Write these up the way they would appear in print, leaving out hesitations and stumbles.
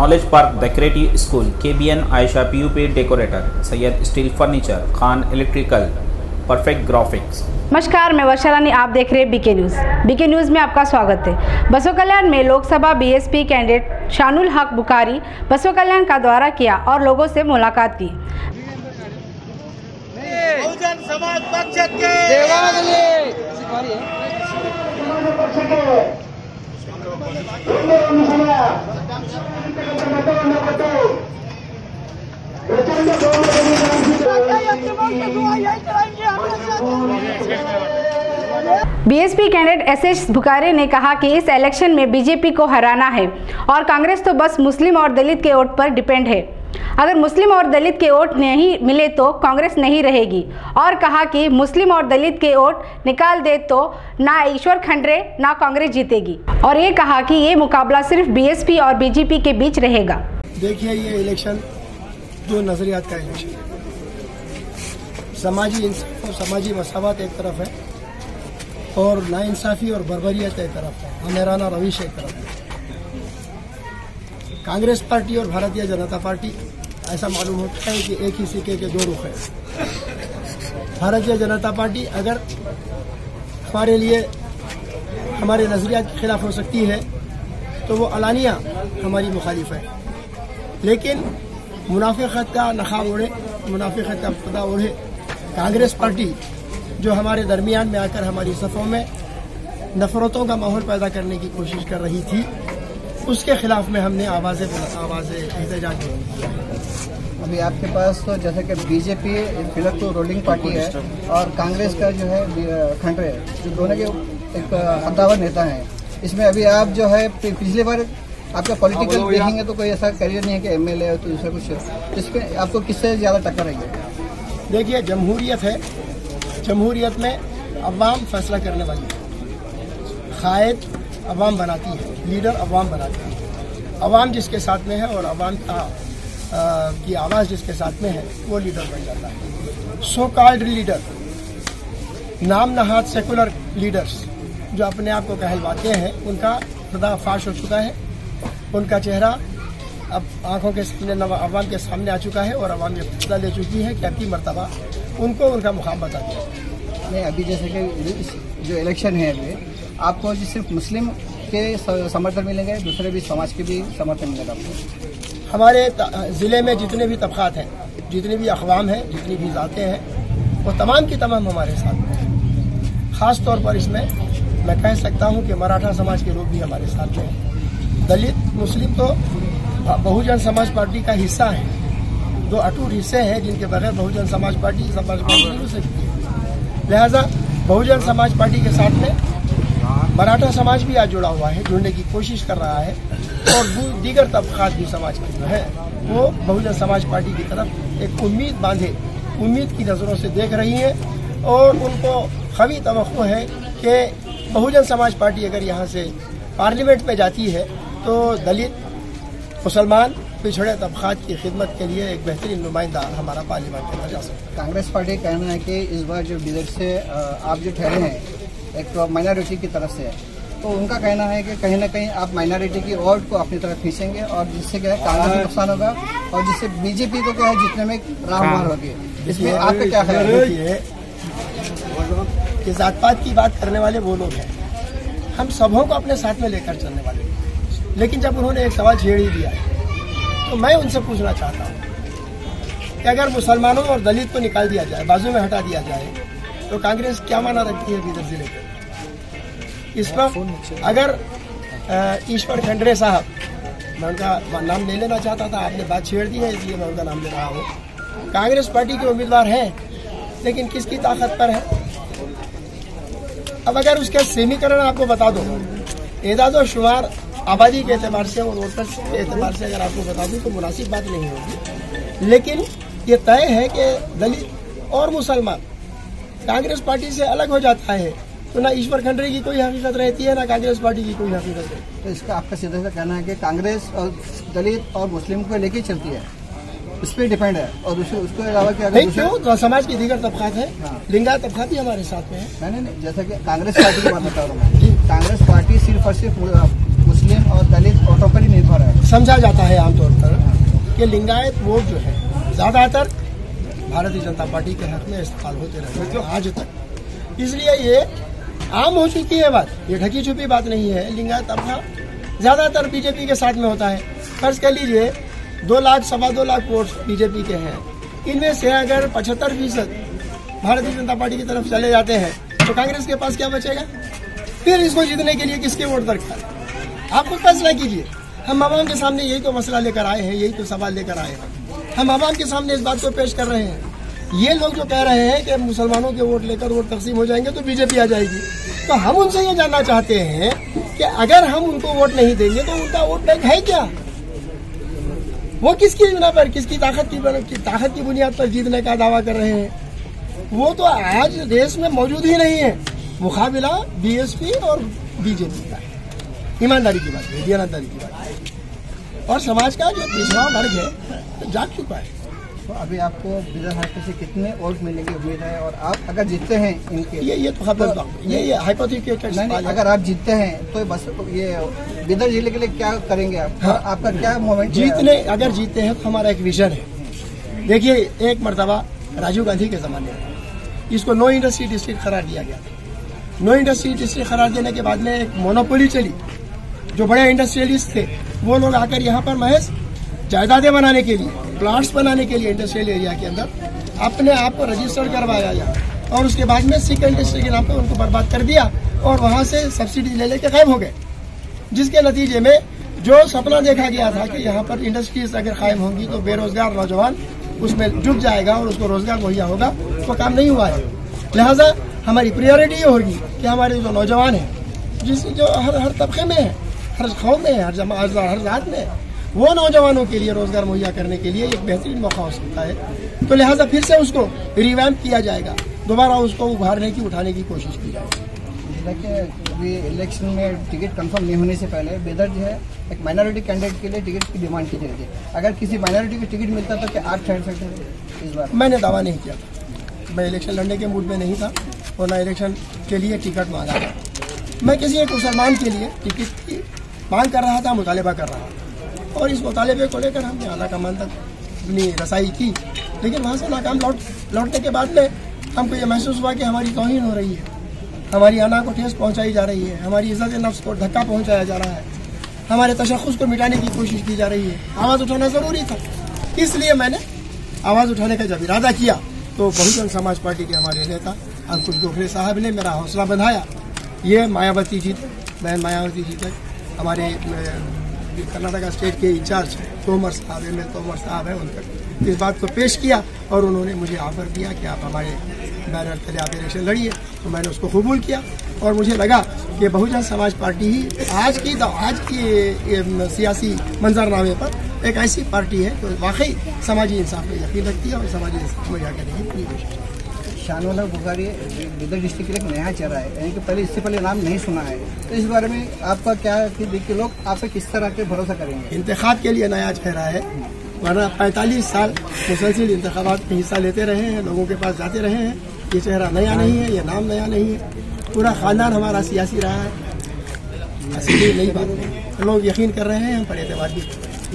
Knowledge park decorative school, KBN Ayesha PUP decorator, Syed steel furniture, Khan electrical, perfect graphics. नमस्कार, मैं वर्षा रानी, आप देख रहे हैं BK न्यूज़। BK न्यूज़ में आपका स्वागत है। बसों कल्याण में लोकसभा BSP कैंडिडेट शानुल हक बुखारी बसों कल्याण का दौरा किया और लोगों से मुलाकात की। बहुजन समाज पक्ष के BSP कैंडिडेट SS बुखारी ने कहा कि इस इलेक्शन में BJP को हराना है और कांग्रेस तो बस मुस्लिम और दलित के वोट पर डिपेंड है। अगर मुस्लिम और दलित के वोट नहीं मिले तो कांग्रेस नहीं रहेगी, और कहा कि मुस्लिम और दलित के वोट निकाल दे तो ना ईश्वर खंडरे ना कांग्रेस जीतेगी, और ये कहा कि ये मुकाबला सिर्फ BSP और BJP के बीच रहेगा। देखिए, ये इलेक्शन दो नजरियात का इलेक्शन है। समाजी इंसाफ और समाजी मसावत एक तरफ है और नाइंसाफी और बर्बरियत एक तरफ है, आमेराना रविश एक तरफ है। कांग्रेस पार्टी और भारतीय जनता पार्टी ऐसा मालूम होता है कि एक ही सिक्के के दो रुख हैं। भारतीय जनता पार्टी अगर हमारे लिए हमारे नजरियात के खिलाफ हो सकती है तो वो अलानिया हमारी मुखालिफ है, लेकिन मुनाफिकत का नखा ओढ़े, मुनाफिकत का पर्दा ओढ़े कांग्रेस पार्टी जो हमारे दरमियान में आकर हमारी सफ़ों में नफरतों का माहौल पैदा करने की कोशिश कर रही थी, उसके खिलाफ में हमने आवाज़ें एहतजाज की। अभी आपके पास तो जैसे कि BJP फिलहाल तो रूलिंग पार्टी है और कांग्रेस का जो है खंडरे, जो दोनों के एक हद्दावर नेता हैं। इसमें अभी आप जो है पिछली बार आपका पॉलिटिकल देखेंगे तो कोई ऐसा करियर नहीं है कि MLA है तो दूसरा कुछ, इसमें आपको किससे ज़्यादा टक्कर रहेगी? देखिए, जमहूरियत है, जमहूरियत में अवाम फैसला करने वाली है, कायद अवाम बनाती है, लीडर अवाम बनाती है। अवाम जिसके साथ में है और अवाम की आवाज़ जिसके साथ में है वो लीडर बन जाता है। सो कॉल्ड लीडर, नाम नहाद सेकुलर लीडर्स जो अपने आप को कहलवाते हैं, उनका पर्दा फाश हो चुका है, उनका चेहरा अब आंखों के सामने अवाम के सामने आ चुका है और अवाम ये फैसला ले चुकी है कि अब की मरतबा उनको उनका मुकाम बता दिया। नहीं, अभी जैसे कि जो इलेक्शन है अभी आपको सिर्फ मुस्लिम के समर्थन मिलेंगे, दूसरे भी समाज के भी समर्थन मिलेगा आपको? हमारे ज़िले में जितने भी तबक़ात हैं, जितने भी अक़वाम हैं, जितनी भी ज़ातें हैं, वो तमाम की तमाम हमारे साथ में हैं। ख़ास तौर पर इसमें मैं कह सकता हूँ कि मराठा समाज के लोग भी हमारे साथ में हैं। दलित मुस्लिम तो बहुजन समाज पार्टी का हिस्सा है, दो अटूट हिस्से हैं जिनके बगैर बहुजन समाज पार्टी नहीं हो सकती है। लिहाजा बहुजन समाज पार्टी के साथ में मराठा समाज भी आज जुड़ा हुआ है, जुड़ने की कोशिश कर रहा है, और दीगर तबक़ात भी समाज के जो है वो बहुजन समाज पार्टी की तरफ एक उम्मीद बांधे, उम्मीद की नज़रों से देख रही है, और उनको ख़वी तवक्को है कि बहुजन समाज पार्टी अगर यहाँ से पार्लियामेंट में जाती है तो दलित, मुसलमान, पिछड़े तबक़ात की खिदमत के लिए एक बेहतरीन नुमाइंदा हमारा पार्लियामेंट में जा सकता है। कांग्रेस पार्टी का कहना है कि इस बार जो बीजेपी से आप जो ठहरे हैं एक माइनॉरिटी की तरफ से, तो उनका कहना है कि कहीं ना कहीं आप माइनॉरिटी की वोट को अपनी तरफ खींचेंगे और जिससे क्या है कांग्रेस को नुकसान होगा और जिससे BJP को क्या है जितने में राहमार होगी। इसमें आपका क्या ख्याल है? कि जात पात की बात करने वाले वो लोग हैं, हम सबों को अपने साथ में लेकर चलने वाले, लेकिन जब उन्होंने एक सवाल छेड़ ही दिया तो मैं उनसे पूछना चाहता हूँ कि अगर मुसलमानों और दलित को निकाल दिया जाए, बाजू में हटा दिया जाए, तो कांग्रेस क्या माना रखती है बीदर जिले के? इस पर अगर ईश्वर खंडरे साहब, मैं उनका नाम ले लेना चाहता था, आपने बात छेड़ दी है इसलिए मैं उनका नाम ले रहा हूँ, कांग्रेस पार्टी के उम्मीदवार हैं, लेकिन किसकी ताकत पर है? अब अगर उसका सेमीकरण आपको बता दो, एदाद और शुमार आबादी के एतबार से और वोटर्स के एतबार से अगर आपको बता दूं तो मुनासिब बात नहीं होगी, लेकिन ये तय है कि दलित और मुसलमान कांग्रेस पार्टी से अलग हो जाता है तो ना ईश्वर खंडरे की कोई हकीकत रहती है, ना कांग्रेस पार्टी की कोई हकीकत रहती है। तो इसका आपका सीधा सा कहना है कि कांग्रेस और दलित और मुस्लिम को लेके चलती है, इस पर डिपेंड है, और उसके अलावा क्या नहीं क्यों, तो समाज के दीगर तबकात है, लिंगायत तबका भी हमारे साथ में है। नहीं, जैसा कि कांग्रेस पार्टी की बात बता रहा हूँ, कांग्रेस पार्टी सिर्फ और सिर्फ मुस्लिम और दलित और टोकरी निर्भर है। समझा जाता है आमतौर पर कि लिंगायत वोट जो है ज्यादातर भारतीय जनता पार्टी के हक में इस्तेमाल होते रहे जो आज तक, इसलिए ये आम हो चुकी है बात, ये ढकी छुपी बात नहीं है। लिंगायत तबका ज्यादातर बीजेपी के साथ में होता है। फर्ज कर लीजिए 2 लाख 2.25 लाख वोट बीजेपी के हैं, इनमें से अगर 75% भारतीय जनता पार्टी की तरफ चले जाते हैं तो कांग्रेस के पास क्या बचेगा? फिर इसको जीतने के लिए किसके वोट दरकार है? आप खुद फैसला कीजिए। हम आवाम के सामने यही तो मसला लेकर आए हैं, यही तो सवाल लेकर आए हैं। हम आवाम के सामने इस बात को पेश कर रहे हैं। ये लोग जो कह रहे हैं कि मुसलमानों के वोट लेकर वोट तकसीम हो जाएंगे तो बीजेपी आ जाएगी, तो हम उनसे ये जानना चाहते हैं कि अगर हम उनको वोट नहीं देंगे तो उनका वोट बैंक है क्या? वो किसकी बिना पर, किसकी ताकत की बुनियाद पर जीतने का दावा कर रहे हैं? वो तो आज देश में मौजूद ही नहीं है। मुकाबला बीएसपी और बीजेपी का, ईमानदारी की बात है, ईमानदारी की बात है। और समाज का जो पिछड़ा वर्ग है जाग चुका है। तो अभी आपको बिदर हल्के से कितने वोट मिलने की उम्मीद है? और आप अगर जीतते हैं इनके ये तो खबर ये हाइपोथेटिकल सवाल है। अगर आप जीतते हैं तो बस ये बिदर जिले के लिए क्या करेंगे आप? हाँ, आपका क्या मोमेंट? अगर जीतते हैं तो हमारा एक विजन है। देखिए, एक मरतबा राजीव गांधी के जमाने में इसको नो इंडस्ट्री डिस्ट्रिक्ट करार दिया गया। नो इंडस्ट्री डिस्ट्रिक्ट करार देने के बाद में एक मोनोपोली चली। जो बड़े इंडस्ट्रियलिस्ट थे वो लोग आकर यहाँ पर महज जायदादें बनाने के लिए, प्लांट्स बनाने के लिए इंडस्ट्रियल एरिया के अंदर अपने आप को रजिस्टर्ड करवाया गया और उसके बाद में सिक इंडस्ट्री के नाम पर उनको बर्बाद कर दिया और वहाँ से सब्सिडी ले लेके गायब हो गए। जिसके नतीजे में जो सपना देखा गया था कि यहाँ पर इंडस्ट्रीज अगर कायम होंगी तो बेरोजगार नौजवान उसमें जुट जाएगा और उसको रोजगार मुहैया होगा, वो काम नहीं हुआ है। लिहाजा हमारी प्रायोरिटी ये होगी कि हमारे जो नौजवान हैं, जो हर तबके में है, हर कौम में है, हर जात में है, वो नौजवानों के लिए रोजगार मुहैया करने के लिए एक बेहतरीन मौका हो सकता है। तो लिहाजा फिर से उसको रिवैम्प किया जाएगा, दोबारा उसको उभारने की, उठाने की कोशिश की जाएगी। देखिए, अभी इलेक्शन में टिकट कंफर्म नहीं होने से पहले बेदर जो है एक माइनॉरिटी कैंडिडेट के लिए टिकट की डिमांड की गई थी। अगर किसी माइनॉरिटी को टिकट मिलता तो क्या आप ठहर सकते थे इस बार? मैंने दावा नहीं किया था। मैं इलेक्शन लड़ने के मूड में नहीं था और न इलेक्शन के लिए टिकट मांगा था। मैं किसी एक मुसलमान के लिए टिकट की मांग कर रहा था, मुतालबा कर रहा था और इस मुतालबे को लेकर हमने आला कमान तक अपनी रसाई की, लेकिन वहाँ से नाकाम लौटने के बाद में हमको ये महसूस हुआ कि हमारी तौहीन हो रही है, हमारी अना को ठेस पहुँचाई जा रही है, हमारी इज्जत नफ्स को धक्का पहुँचाया जा रहा है, हमारे तशख़्ख़ुस को मिटाने की कोशिश की जा रही है। आवाज़ उठाना ज़रूरी था, इसलिए मैंने आवाज़ उठाने का जब इरादा किया तो बहुजन समाज पार्टी के हमारे नेता अंकुश गोखले साहब ने मेरा हौसला बंधाया। ये मायावती जी, बहन मायावती जी तक, हमारे कर्नाटका स्टेट के इंचार्ज तोमर साहब, ML तोमर साहब हैं, उन तक इस बात को पेश किया और उन्होंने मुझे ऑफर दिया कि आप हमारे बैनर तले आप इलेक्शन लड़िए। तो मैंने उसको कबूल किया और मुझे लगा कि बहुजन समाज पार्टी ही आज की सियासी मंजरनामे पर एक ऐसी पार्टी है तो वाकई समाजी इंसाफ में यकीन रखती है और समाजी इंसाफ में करने की पूरी कोशिश है। शाहनवाला बुखारी बिदर डिस्ट्रिक्ट के लिए एक नया चेहरा है, यानी कि पहले इससे पहले नाम नहीं सुना है, तो इस बारे में आपका क्या कि देखिए लोग आप पे किस तरह के भरोसा करेंगे? इंतखाब के लिए नया चेहरा है, वरना 45 साल मुसलसिल इंतखाबात में हिस्सा लेते रहे हैं, लोगों के पास जाते रहे हैं। ये चेहरा नया नहीं है, ये नाम नया नहीं है, पूरा खानदान हमारा सियासी रहा है, ऐसी नई बात नहीं। लोग यकीन कर रहे हैं, हम पर एतबार भी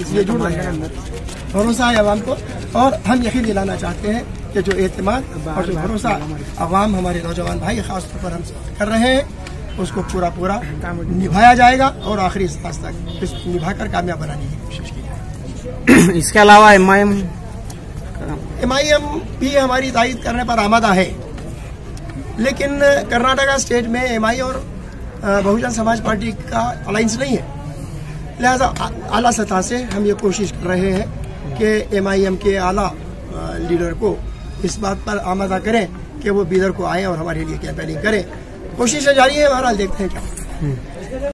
इसलिए जुड़ रहे हैं। भरोसा है अवाम को और हम यकीन दिलाना चाहते हैं कि जो एतमाद और जो भरोसा अवाम, हमारे नौजवान भाई खास तौर पर हम कर रहे हैं, उसको पूरा निभाया जाएगा और आखिरी सांस तक निभाकर कामयाब बनाने की कोशिश की जाएगी। इसके अलावा MIM भी हमारी तायद करने पर आमादा है, लेकिन कर्नाटका स्टेट में MI और बहुजन समाज पार्टी का अलायंस नहीं है। लिहाजा आला सतह से हम ये कोशिश कर रहे हैं कि MIM के आला लीडर को इस बात पर आमादा करें कि वो बीदर को आए और हमारे लिए कैंपेनिंग करें। कोशिशें जारी है, बहरहाल देखते हैं क्या।